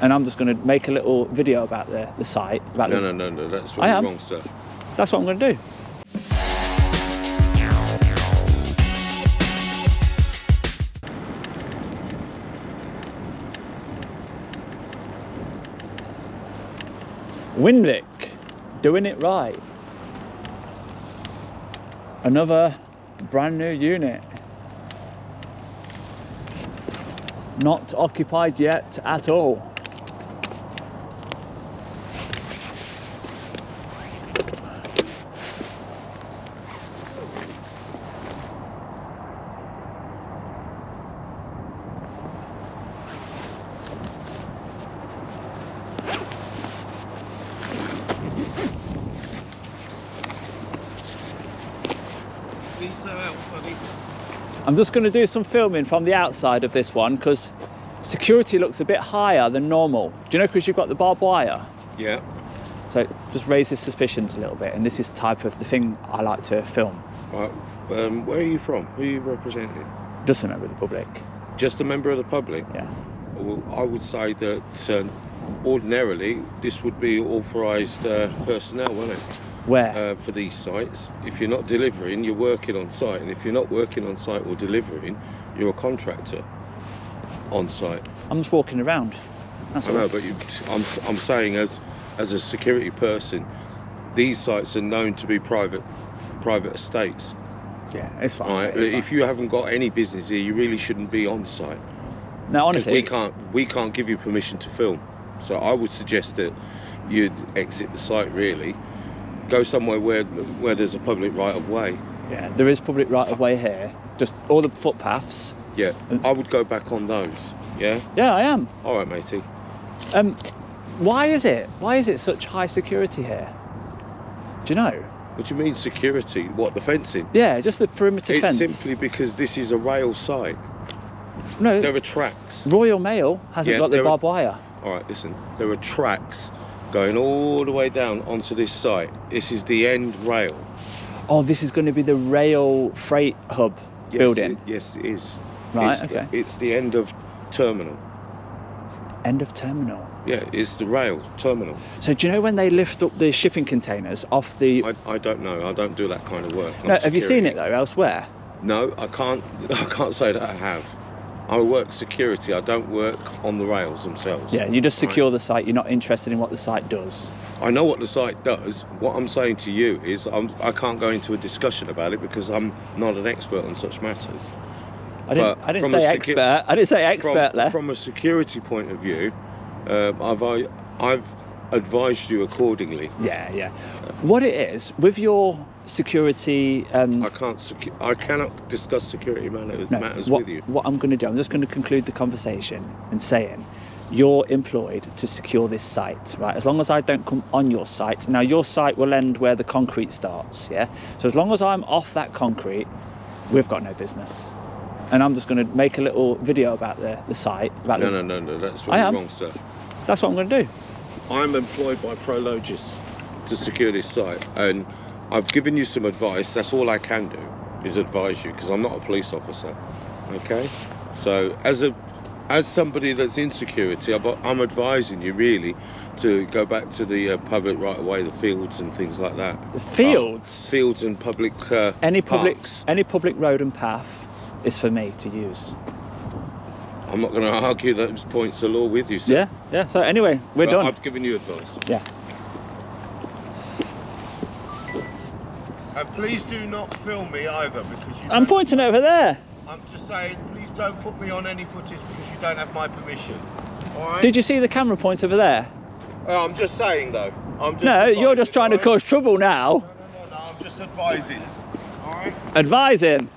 and I'm just going to make a little video about the site. About No, that's wrong, sir. That's what I'm going to do. Winvic, doing it right. Another brand new unit. Not occupied yet at all. I'm just going to do some filming from the outside of this one because security looks a bit higher than normal. Do you know, because you've got the barbed wire? Yeah. So it just raises suspicions a little bit, and this is type of the thing I like to film. Right. Where are you from? Who are you representing? Just a member of the public. Just a member of the public? Yeah. Well, I would say that ordinarily this would be authorised personnel, wouldn't it? Where? For these sites. If you're not delivering, you're working on site, and if you're not working on site or delivering, you're a contractor on site. I'm just walking around. That's I know, but I'm saying as a security person, these sites are known to be private estates. Yeah, it's fine. Right? It's fine. If you haven't got any business here, you really shouldn't be on site. Now, honestly, we can't give you permission to film. So I would suggest that you'd exit the site. Really, go somewhere where there's a public right of way. Yeah, there is public right of way here. Just all the footpaths. Yeah, I would go back on those. Yeah. Yeah, I am. All right, matey. Why is it such high security here? Do you know? What do you mean security? What, the fencing? Yeah, just the perimeter fence. It's simply because this is a rail site. No, there are tracks. Royal Mail hasn't got the barbed wire. All right, listen. There are tracks going all the way down onto this site. This is the end rail. Oh, this is going to be the rail freight hub building? Yes, it is. Right, okay. It's the end of terminal. End of terminal? Yeah, it's the rail terminal. So do you know when they lift up the shipping containers off the... I don't know. I don't do that kind of work. No, have you seen it though, elsewhere? No, I can't say that I have. I work security. I don't work on the rails themselves. Yeah, you just secure the site. You're not interested in what the site does. I know what the site does. What I'm saying to you is I can't go into a discussion about it because I'm not an expert on such matters. I didn't say expert. I didn't say expert there. From a security point of view, I've advised you accordingly. Yeah. What it is with your security, I cannot discuss security matters with you. What I'm going to do, I'm just going to conclude the conversation and saying you're employed to secure this site, right? As long as I don't come on your site. Now your site will end where the concrete starts, yeah? So as long as I'm off that concrete, we've got no business. And I'm just going to make a little video about the site. About No, that's wrong, sir. That's what I'm going to do. I'm employed by Prologis to secure this site, and I've given you some advice. That's all I can do, is advise you, because I'm not a police officer, okay? So as somebody that's in security, I'm advising you really to go back to the public right of way, the fields and things like that. The fields? Fields and public parks. Any public road and path is for me to use. I'm not going to argue those points of law with you, sir. Yeah. So anyway, we're done. I've given you advice. Yeah. And please do not film me either, because I'm pointing over there. I'm just saying, please don't put me on any footage because you don't have my permission. All right? Did you see the camera point over there? I'm just saying though. No, you're just trying to cause trouble now. No, I'm just advising. All right? Advising.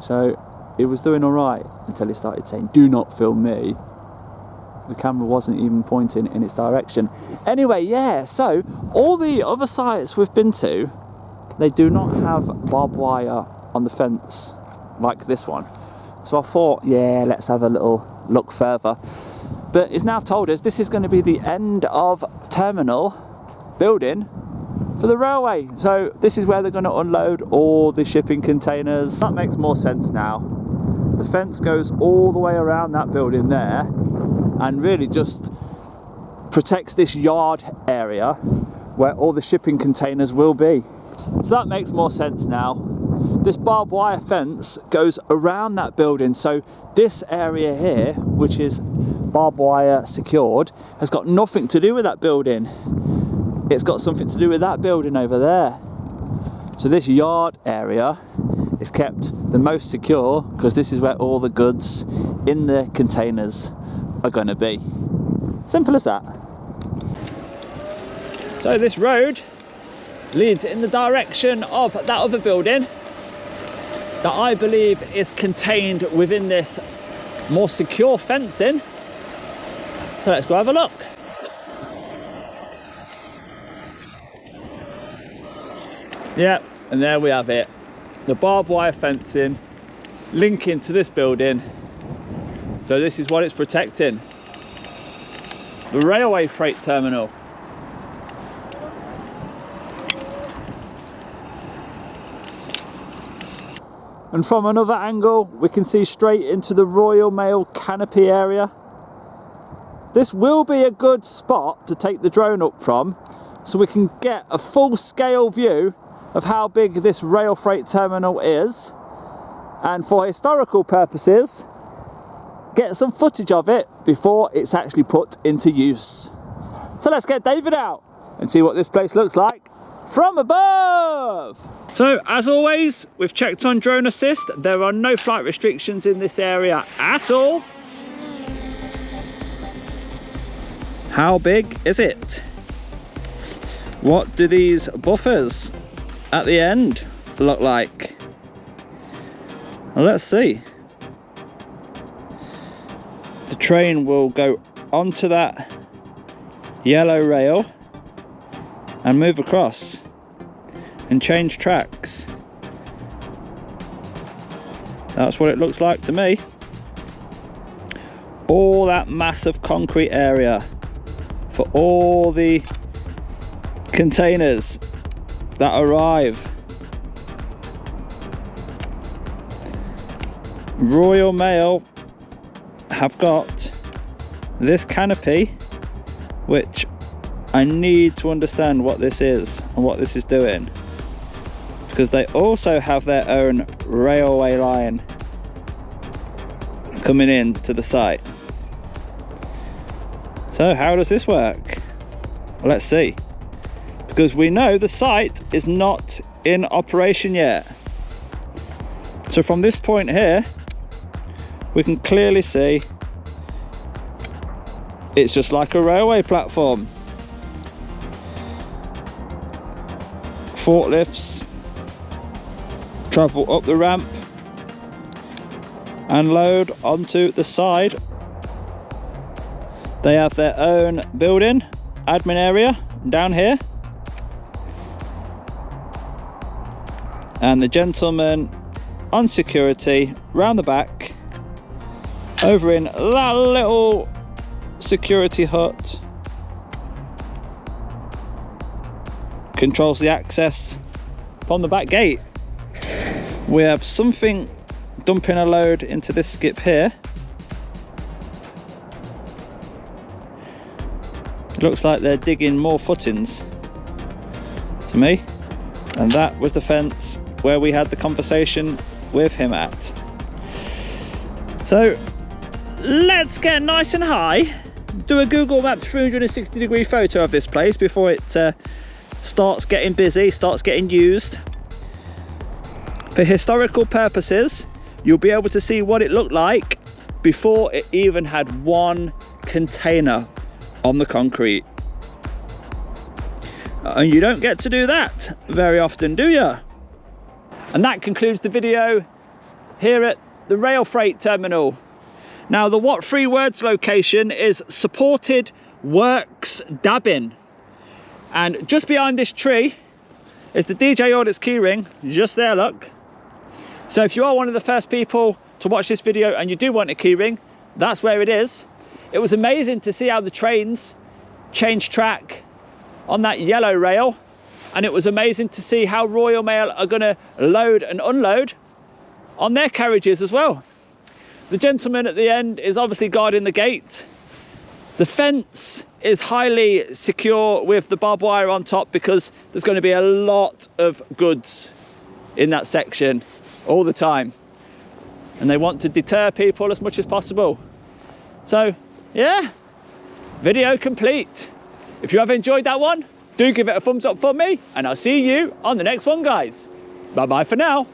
So it was doing all right until it started saying, "Do not film me." The camera wasn't even pointing in its direction. Anyway, yeah, so all the other sites we've been to, they do not have barbed wire on the fence like this one. So I thought, yeah, let's have a little look further. But it's now told us this is going to be the end of terminal building for the railway. So this is where they're going to unload all the shipping containers. That makes more sense now. The fence goes all the way around that building there and really just protects this yard area where all the shipping containers will be. So that makes more sense now. This barbed wire fence goes around that building, so this area here, which is barbed wire secured, has got nothing to do with that building. It's got something to do with that building over there. So this yard area is kept the most secure because this is where all the goods in the containers are going to be. Simple as that. So this road leads in the direction of that other building that I believe is contained within this more secure fencing. So let's go have a look. Yeah, and there we have it. The barbed wire fencing linking to this building. So this is what it's protecting. The railway freight terminal. And from another angle, we can see straight into the Royal Mail canopy area. This will be a good spot to take the drone up from, so we can get a full-scale view of how big this rail freight terminal is, and for historical purposes, get some footage of it before it's actually put into use. So let's get David out and see what this place looks like from above. So as always, we've checked on drone assist. There are no flight restrictions in this area at all. How big is it? What do these buffers at the end look like? Well, let's see. The train will go onto that yellow rail and move across and change tracks. That's what it looks like to me. All that massive concrete area for all the containers that arrive. Royal Mail have got this canopy, which I need to understand what this is and what this is doing, because they also have their own railway line coming in to the site. So how does this work? Well, let's see, because we know the site is not in operation yet. So from this point here, we can clearly see it's just like a railway platform. Forklifts travel up the ramp and load onto the side. They have their own building, admin area down here. And the gentleman on security round the back, over in that little security hut, controls the access from the back gate. We have something dumping a load into this skip here. It looks like they're digging more footings to me, and that was the fence where we had the conversation with him at. So let's get nice and high, do a Google Maps 360-degree photo of this place before it starts getting busy, starts getting used. For historical purposes, you'll be able to see what it looked like before it even had one container on the concrete. And you don't get to do that very often, do you? And that concludes the video here at the rail freight terminal. Now, the What 3 Words location is supported works dabbing. And just behind this tree is the djaudits keyring, just there, look. So if you are one of the first people to watch this video and you do want a keyring, that's where it is. It was amazing to see how the trains change track on that yellow rail, and it was amazing to see how Royal Mail are going to load and unload on their carriages as well. The gentleman at the end is obviously guarding the gate. The fence is highly secure with the barbed wire on top because there's going to be a lot of goods in that section all the time. And they want to deter people as much as possible. So, yeah, video complete. If you have enjoyed that one, do give it a thumbs up for me, and I'll see you on the next one, guys. Bye-bye for now.